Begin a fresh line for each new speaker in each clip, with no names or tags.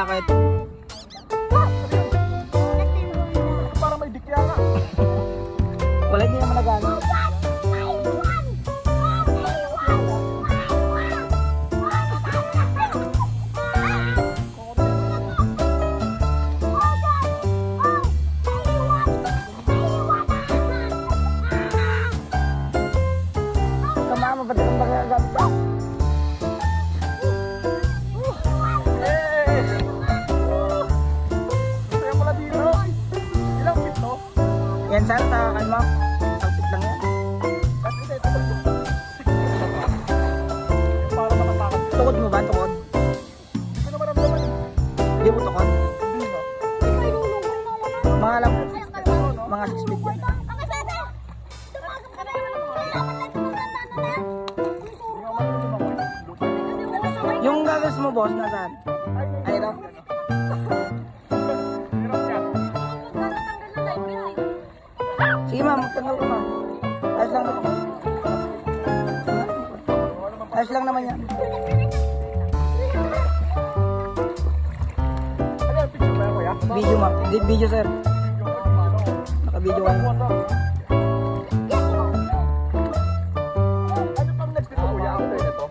Bakit?
Parang may dikya nga.
Wala, hindi naman nagano. Kamama, ba't ang magagamit ka? Yan sana, takakan mo. Salpit lang yan.
Para naman takot.
Tukod mo ba? Tukod?
Hindi naman ang naman.
Hindi mo tukod?
Hindi na.
Mga lang, mga 6 feet yan. Yung gagas mo, boss, nasaan? Ay, ito. Sige ma'am, magtanggal ko ma'am. Ayos lang naman. Ayos lang naman yan.
Ano yung picture ba yan, kuya?
Video ma'am. Video sir. Naka-video ka na.
Ano pang next dito, kuya? After nito?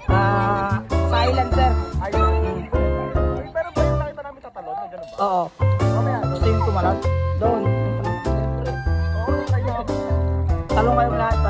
Sa island sir.
Ayun. Pero ba yung nakita namin tatalon? May ganun ba?
Oo.
Mamaya,
Gusto yung tumalon? Doon.
oo, kayo.
Talong kayong lahat.